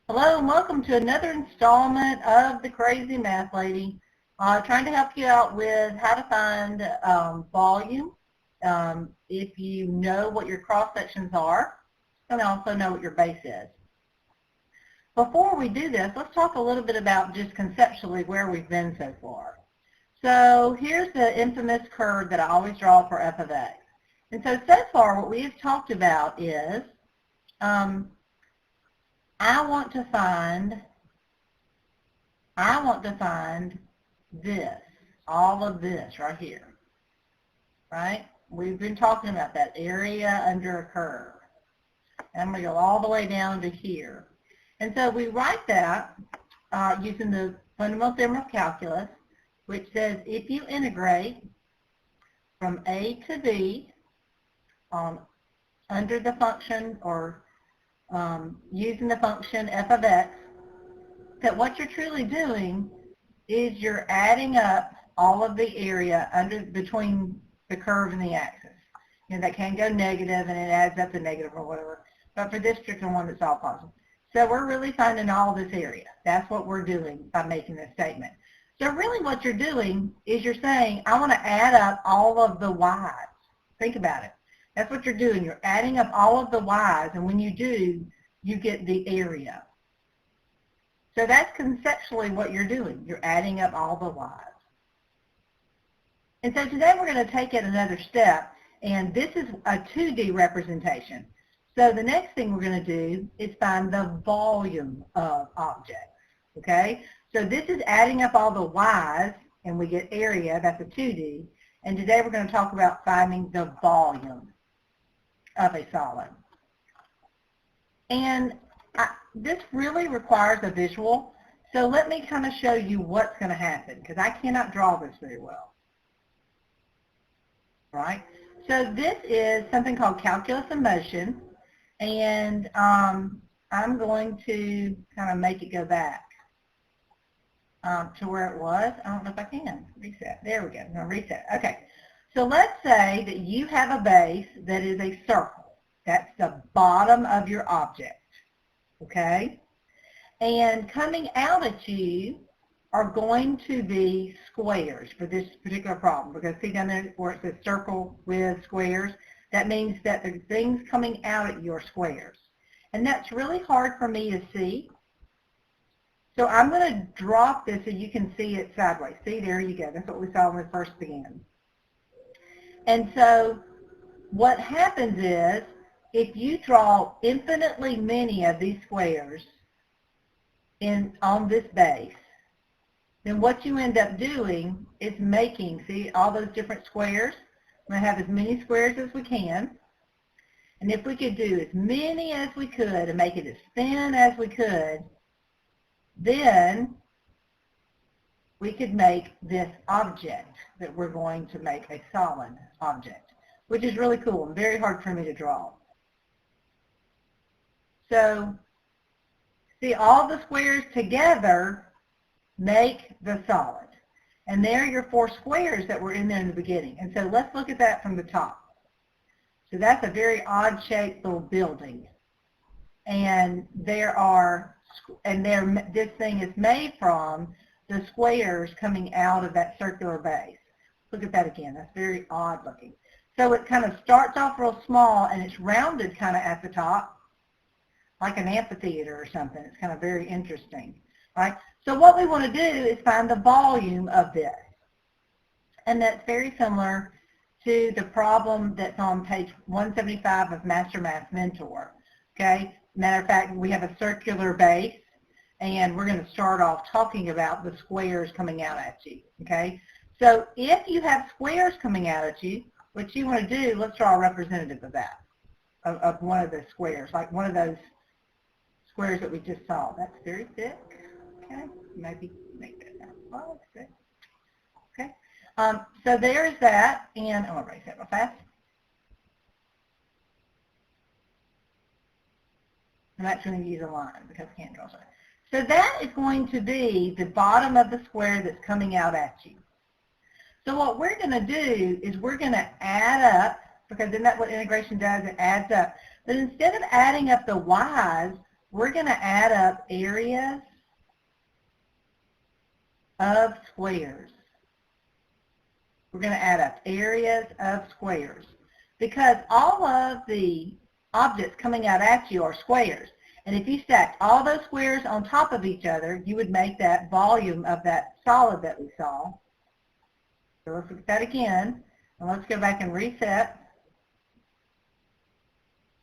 Hello and welcome to another installment of The Crazy Math Lady. Trying to help you out with how to find volume if you know what your cross sections are and also know what your base is. Before we do this, let's talk a little bit about just conceptually where we've been so far. So here's the infamous curve that I always draw for f of x. And so far what we have talked about is I want to find this, all of this right here, right? We've been talking about that area under a curve. And I'm going to go all the way down to here. And so we write that using the fundamental theorem of calculus, which says if you integrate from a to b under the function or using the function f of x, that what you're truly doing is you're adding up all of the area between the curve and the axis. You know, that can go negative and it adds up to negative or whatever. But for this particular one, it's all positive. So we're really finding all this area. That's what we're doing by making this statement. So really what you're doing is you're saying, I want to add up all of the y's. Think about it. That's what you're doing. You're adding up all of the y's, and when you do, you get the area. So that's conceptually what you're doing. You're adding up all the y's. And so today we're going to take it another step, and this is a 2D representation. So the next thing we're going to do is find the volume of objects, okay? So this is adding up all the y's, and we get area. That's a 2D. And today we're going to talk about finding the volume of a solid. And this really requires a visual, so let me kind of show you what's going to happen, because I cannot draw this very well. Right? So this is something called calculus in motion, and I'm going to kind of make it go back to where it was. I don't know if I can. Reset. There we go. I'm going to reset. Okay. So let's say that you have a base that is a circle. That's the bottom of your object. Okay? And coming out at you are going to be squares for this particular problem. Because see down there where it says circle with squares, that means that the things coming out at you are squares. And that's really hard for me to see. So I'm going to drop this so you can see it sideways. See, there you go. That's what we saw when we first began. And so what happens is, if you draw infinitely many of these squares on this base, then what you end up doing is making, see, all those different squares. We're going to have as many squares as we can. And if we could do as many as we could and make it as thin as we could, then we could make this object that we're going to make a solid object, which is really cool and very hard for me to draw. So, see, all the squares together make the solid. And there are your 4 squares that were in there in the beginning. And so let's look at that from the top. So that's a very odd-shaped little building. And this thing is made from the squares coming out of that circular base. Look at that again. That's very odd looking. So it kind of starts off real small, and it's rounded kind of at the top, like an amphitheater or something. It's kind of very interesting. Right? So what we want to do is find the volume of this. And that's very similar to the problem that's on page 175 of Master Math Mentor. Okay? Matter of fact, we have a circular base, and we're going to start off talking about the squares coming out at you. Okay? So if you have squares coming out at you, what you want to do, let's draw a representative of that, of one of the squares, like one of those squares that we just saw. That's very thick. Okay, maybe make that down. Oh, that's good. Okay, so there's that, and I'm going to erase that real fast. I'm actually going to use a line because I can't draw something. So that is going to be the bottom of the square that's coming out at you. So what we're going to do is we're going to add up, because isn't that what integration does? It adds up. But instead of adding up the y's, we're going to add up areas of squares. We're going to add up areas of squares because all of the objects coming out at you are squares. And if you stacked all those squares on top of each other, you would make that volume of that solid that we saw. So let's look at that again. And let's go back and reset.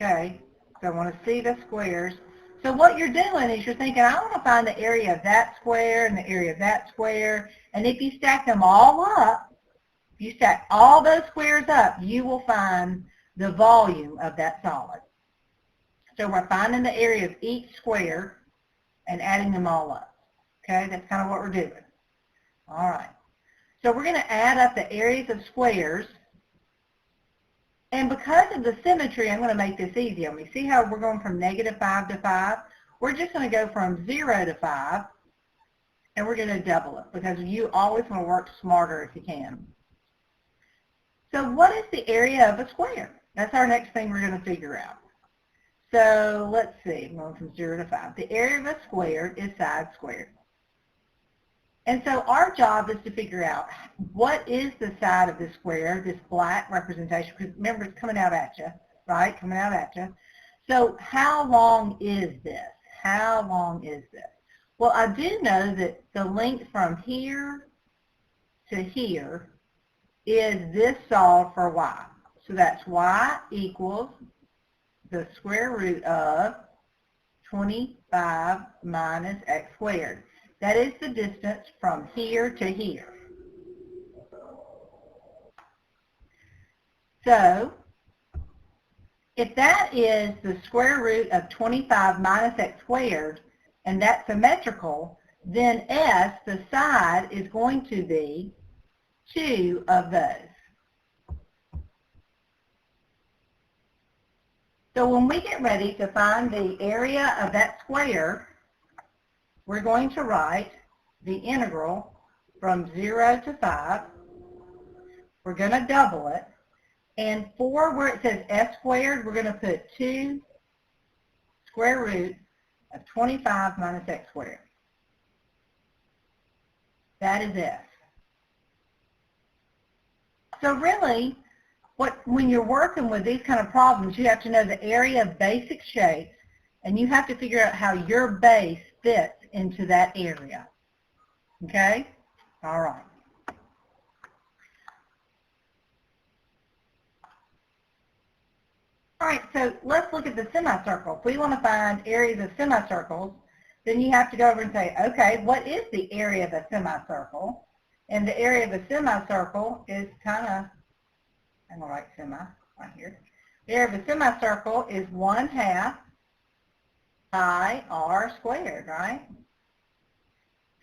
Okay, so I want to see the squares. So what you're doing is you're thinking, I want to find the area of that square and the area of that square. And if you stack them all up, if you stack all those squares up, you will find the volume of that solid. So we're finding the area of each square and adding them all up. Okay, that's kind of what we're doing. All right. So we're going to add up the areas of squares. And because of the symmetry, I'm going to make this easy on me. See how we're going from -5 to 5? We're just going to go from 0 to 5, and we're going to double it because you always want to work smarter if you can. So what is the area of a square? That's our next thing we're going to figure out. So let's see, I'm going from 0 to 5. The area of a square is side squared. And so our job is to figure out what is the side of the square, this black representation, because remember it's coming out at you, right? Coming out at you. So how long is this? How long is this? Well, I do know that the length from here to here is this solid for y. So that's y equals the square root of 25 minus x squared. That is the distance from here to here. So, if that is the square root of 25 minus x squared, and that's symmetrical, then S, the side, is going to be 2 of those. So when we get ready to find the area of that square, we're going to write the integral from 0 to 5. We're going to double it. And for where it says s squared, we're going to put 2 square root of 25 minus x squared. That is s. So really, when you're working with these kind of problems, you have to know the area of basic shapes, and you have to figure out how your base fits into that area. Okay? All right. All right, so let's look at the semicircle. If we want to find areas of semicircles, then you have to go over and say, okay, what is the area of a semicircle? And the area of a semicircle is kind of, I'm going to write semi right here. The area of a semicircle is 1/2 pi r squared, right?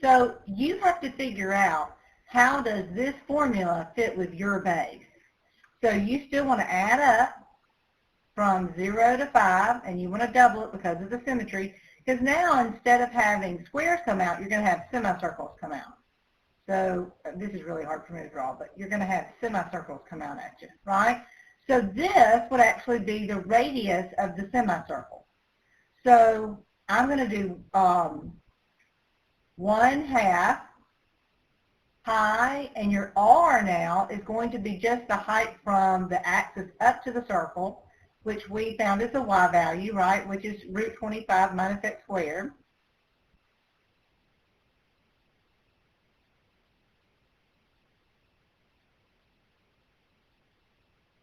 So you have to figure out how does this formula fit with your base. So you still want to add up from 0 to 5, and you want to double it because of the symmetry. Because now instead of having squares come out, you're going to have semicircles come out. So this is really hard for me to draw, but you're going to have semicircles come out at you, right? So this would actually be the radius of the semicircle. So I'm going to do 1/2 pi, and your r now is going to be just the height from the axis up to the circle, which we found is the y value, right, which is root 25 minus x squared.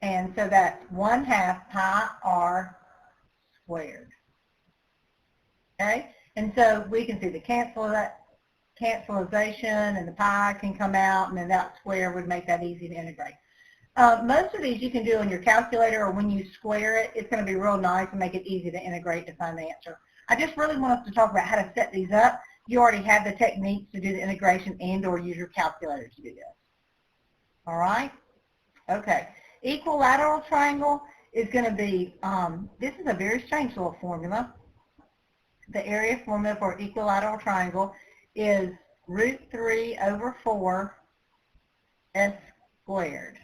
And so that's 1/2 pi r squared. Okay? And so we can see the cancelization, and the pi can come out, and then that square would make that easy to integrate. Most of these you can do on your calculator, or when you square it, it's going to be real nice and make it easy to integrate to find the answer. I just really want us to talk about how to set these up. You already have the techniques to do the integration and or use your calculator to do this. All right? Okay. Equilateral triangle is going to be, this is a very strange little formula. The area formula for equilateral triangle is root 3 over 4 s squared.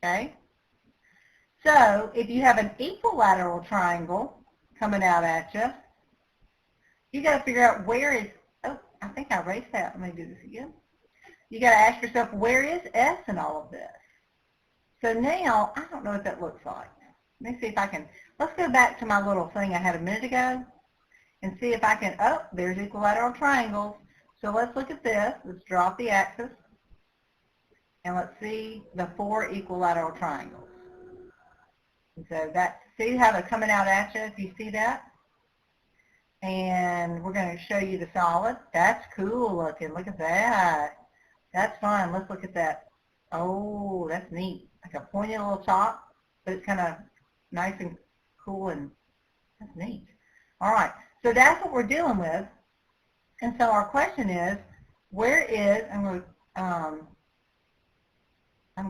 Okay? So if you have an equilateral triangle coming out at you, you got to figure out where is, oh, I think I erased that. Let me do this again. You got to ask yourself, where is S in all of this? So now, I don't know what that looks like. Let me see if I can, let's go back to my little thing I had a minute ago and see if I can, oh, there's equilateral triangles. So let's look at this. Let's draw off the axis. And let's see the 4 equilateral triangles. And so that, see how they're coming out at you, if you see that? And we're going to show you the solid. That's cool looking. Look at that. That's fun. Let's look at that. Oh, that's neat. Like a pointy little top, but it's kind of nice and cool, and that's neat. All right. So that's what we're dealing with. And so our question is, where is, I'm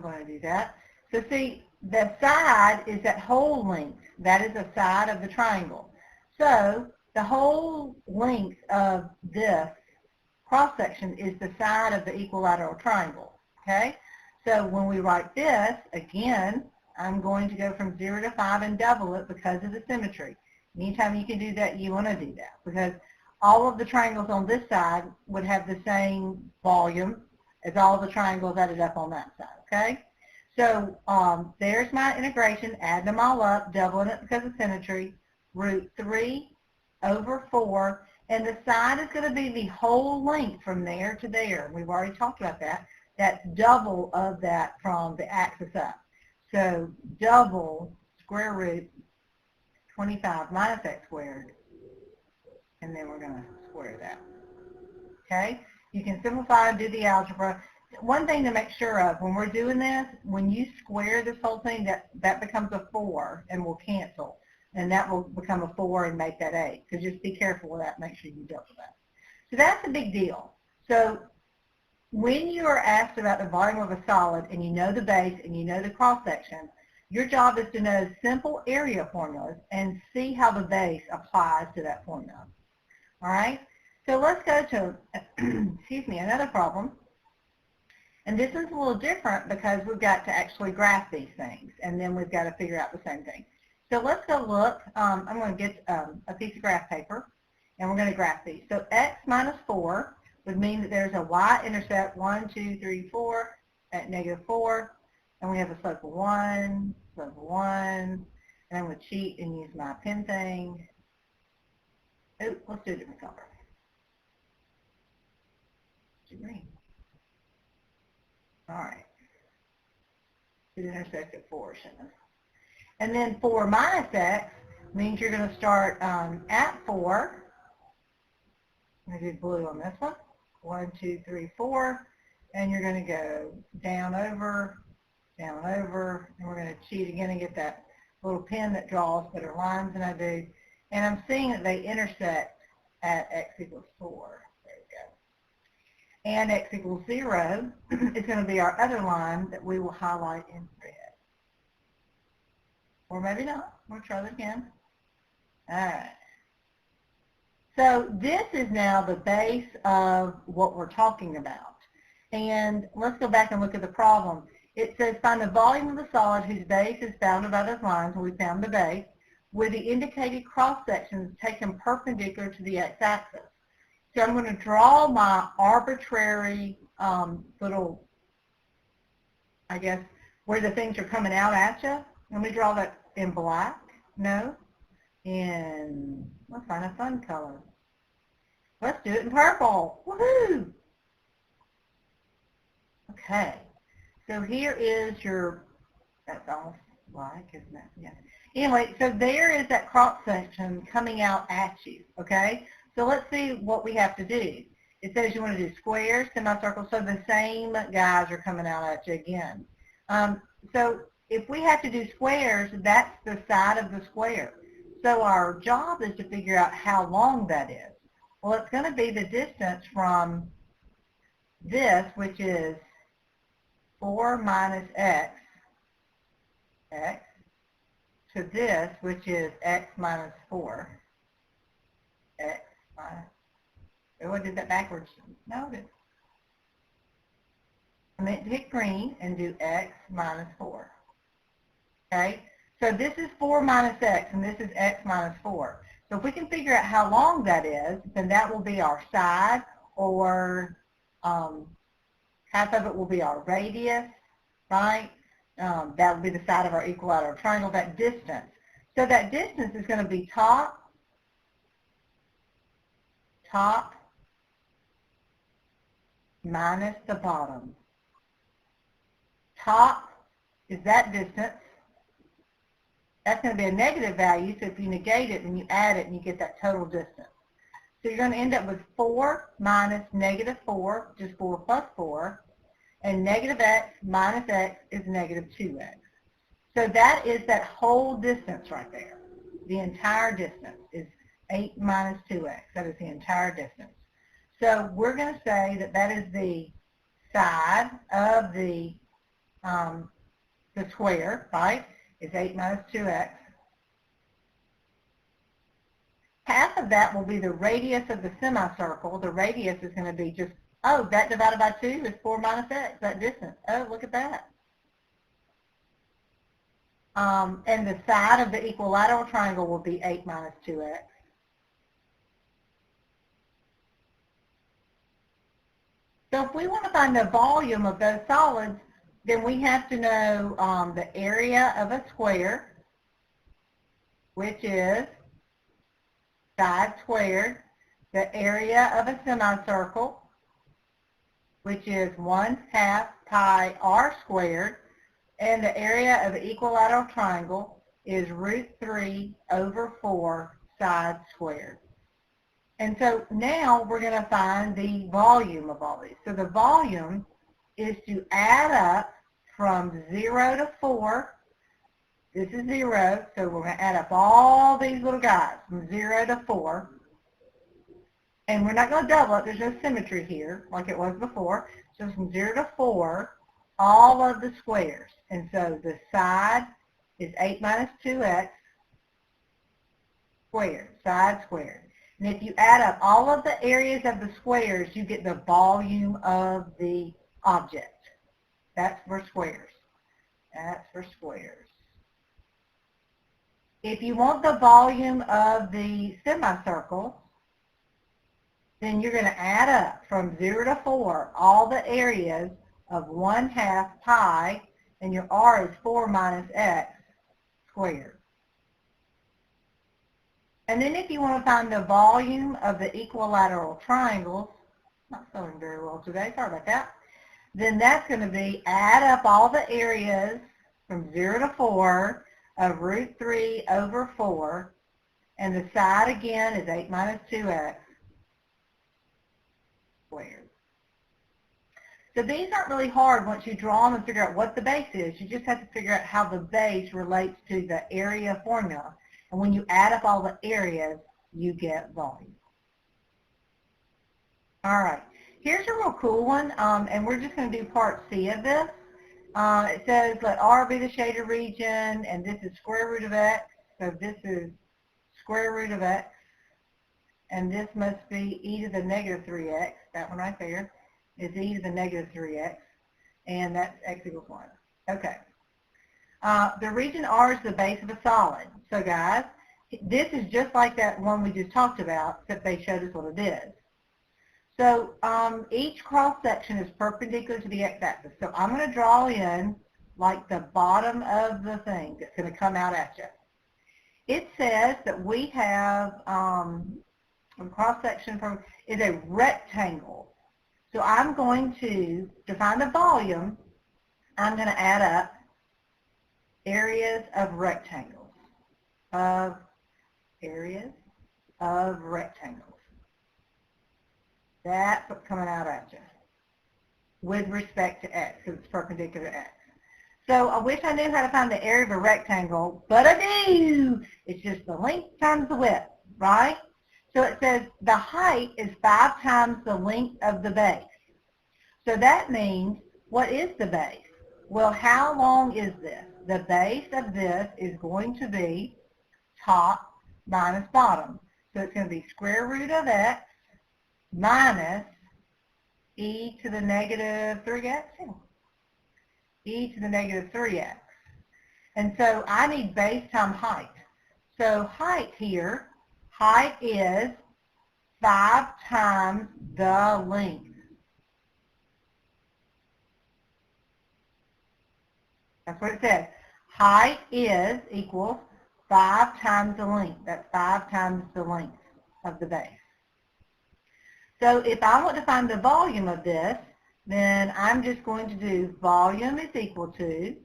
going to do that. So see, the side is that whole length. That is the side of the triangle. So the whole length of this cross-section is the side of the equilateral triangle. Okay? So when we write this, again, I'm going to go from 0 to 5 and double it because of the symmetry. Anytime you can do that, you want to do that, because all of the triangles on this side would have the same volume as all the triangles added up on that side, okay? So there's my integration, add them all up, doubling it because of symmetry, root 3 over 4, and the side is going to be the whole length from there to there. We've already talked about that. That's double of that from the axis up. So double square root 25 minus x squared, and then we're going to square that. Okay? You can simplify and do the algebra. One thing to make sure of when we're doing this, when you square this whole thing, that becomes a 4 and will cancel. And that will become a 4 and make that 8. So just be careful with that. Make sure you deal with that. So that's a big deal. So when you are asked about the volume of a solid and you know the base and you know the cross-section, your job is to know simple area formulas and see how the base applies to that formula. All right? So let's go to, excuse me, another problem. And this is a little different because we've got to actually graph these things, and then we've got to figure out the same thing. So let's go look. I'm going to get a piece of graph paper, and we're going to graph these. So x minus 4 would mean that there's a y-intercept 1, 2, 3, 4 at -4, and we have a slope of 1, and I'm going to cheat and use my pen thing. Oh, let's do a different color. Green. All right. It intersects at 4, shouldn't it? And then 4 minus x means you're going to start at 4. I'm going to do blue on this one. 1, 2, 3, 4. And you're going to go down over, and we're going to cheat again and get that little pen that draws better lines than I do. And I'm seeing that they intersect at x equals 4. There we go. And x equals 0 is going to be our other line that we will highlight in red. Or maybe not. We'll try that again. All right. So this is now the base of what we're talking about. And let's go back and look at the problem. It says find the volume of the solid whose base is bounded by those lines, and we found the base, with the indicated cross-sections taken perpendicular to the x-axis. So I'm going to draw my arbitrary little, I guess, where the things are coming out at you. Let me draw that in black. No. In, let's find a fun color. Let's do it in purple. Woohoo! Okay. So here is your, that's almost black, isn't it? Yeah. Anyway, so there is that cross section coming out at you, okay? So let's see what we have to do. It says you want to do squares, semicircles, so the same guys are coming out at you again. So if we have to do squares, that's the side of the square. So our job is to figure out how long that is. Well, it's going to be the distance from this, which is 4 minus x, to this, which is x minus 4, x minus, oh, I did that backwards. No, I didn't. I meant to hit green and do x minus 4. Okay, So this is 4 minus x, and this is x minus 4. So if we can figure out how long that is, then that will be our side, or half of it will be our radius, right? That will be the side of our equilateral triangle, that distance. So that distance is going to be top minus the bottom. Top is that distance. That's going to be a negative value, so if you negate it and you add it and you get that total distance. So you're going to end up with 4 minus negative 4, just 4 plus 4, and negative x minus x is negative 2x. So that is that whole distance right there. The entire distance is 8 minus 2x. That is the entire distance. So we're going to say that that is the side of the square, right? Is 8 minus 2x. Half of that will be the radius of the semicircle. The radius is going to be just, oh, that divided by 2 is 4 minus x, that distance. Oh, look at that. And the side of the equilateral triangle will be 8 minus 2x. So if we want to find the volume of those solids, then we have to know the area of a square, which is side squared, the area of a semicircle, which is 1/2 pi r squared, and the area of the equilateral triangle is √3/4 side squared. And so now we're going to find the volume of all these. So the volume is to add up from 0 to 4. This is 0, so we're going to add up all these little guys from 0 to 4. And we're not going to double it. There's no symmetry here like it was before. So from 0 to 4, all of the squares. And so the side is 8 minus 2x squared, side squared. And if you add up all of the areas of the squares, you get the volume of the object. That's for squares. That's for squares. If you want the volume of the semicircle, then you're going to add up from 0 to 4 all the areas of 1/2 pi, and your r is 4 minus x squared. And then if you want to find the volume of the equilateral triangles, not showing very well today, sorry about that, then that's going to be add up all the areas from 0 to 4 of √3/4, and the side again is 8 minus 2x squared. So these aren't really hard once you draw them and figure out what the base is. You just have to figure out how the base relates to the area formula. And when you add up all the areas, you get volume. All right. Here's a real cool one, and we're just going to do part C of this. It says let R be the shaded region, and this is square root of x. So this is square root of x, and this must be e to the negative 3x. That one right there is e to the negative 3x, and that's x equals 1. Okay. The region R is the base of a solid. So guys, this is just like that one we just talked about, except they showed us what it is. So each cross section is perpendicular to the x-axis. So I'm going to draw in like the bottom of the thing that's going to come out at you. It says that we have a cross section is a rectangle. So I'm going to find the volume. I'm going to add up areas of rectangles. That's what's coming out at you with respect to x, because it's perpendicular to x. So I wish I knew how to find the area of a rectangle, but I do. It's just the length times the width, right? So it says the height is 5 times the length of the base. So that means, what is the base? Well, how long is this? The base of this is going to be top minus bottom. So it's going to be square root of x minus e to the negative 3x. E to the negative 3x. And so I need base times height. So height here, height is 5 times the length. That's what it says. Height is equals 5 times the length. That's 5 times the length of the base. So if I want to find the volume of this, then I'm just going to do volume is equal to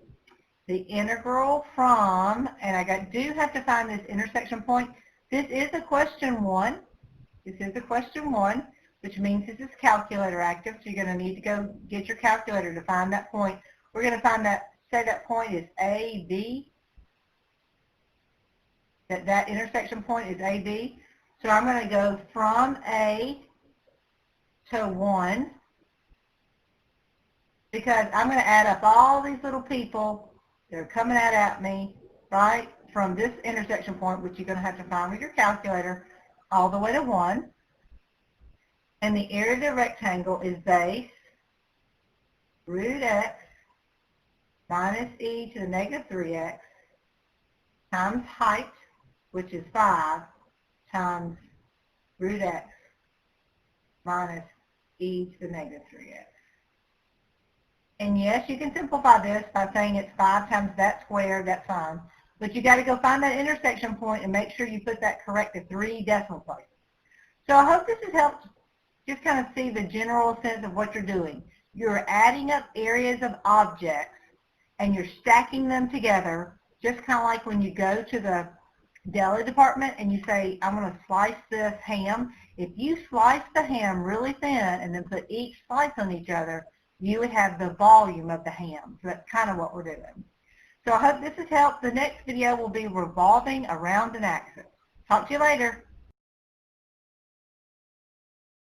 the integral from, and I do have to find this intersection point. This is a question 1. This is a question 1, which means this is calculator active, so you're going to need to go get your calculator to find that point. We're going to find that, say that point is AB, that intersection point is AB. So I'm going to go from A to 1, because I'm going to add up all these little people that are coming out at me, right, from this intersection point, which you're going to have to find with your calculator, all the way to 1. And the area of the rectangle is base root x minus e to the negative 3x times height, which is 5, times root x minus e to the negative 3x. And yes, you can simplify this by saying it's 5 times that squared, that's fine. But you got to go find that intersection point and make sure you put that correct to 3 decimal places. So I hope this has helped just kind of see the general sense of what you're doing. You're adding up areas of objects and you're stacking them together, just kind of like when you go to the deli department and you say, I'm going to slice this ham. If you slice the ham really thin and then put each slice on each other, you would have the volume of the ham. So that's kind of what we're doing. So I hope this has helped. The next video will be revolving around an axis. Talk to you later.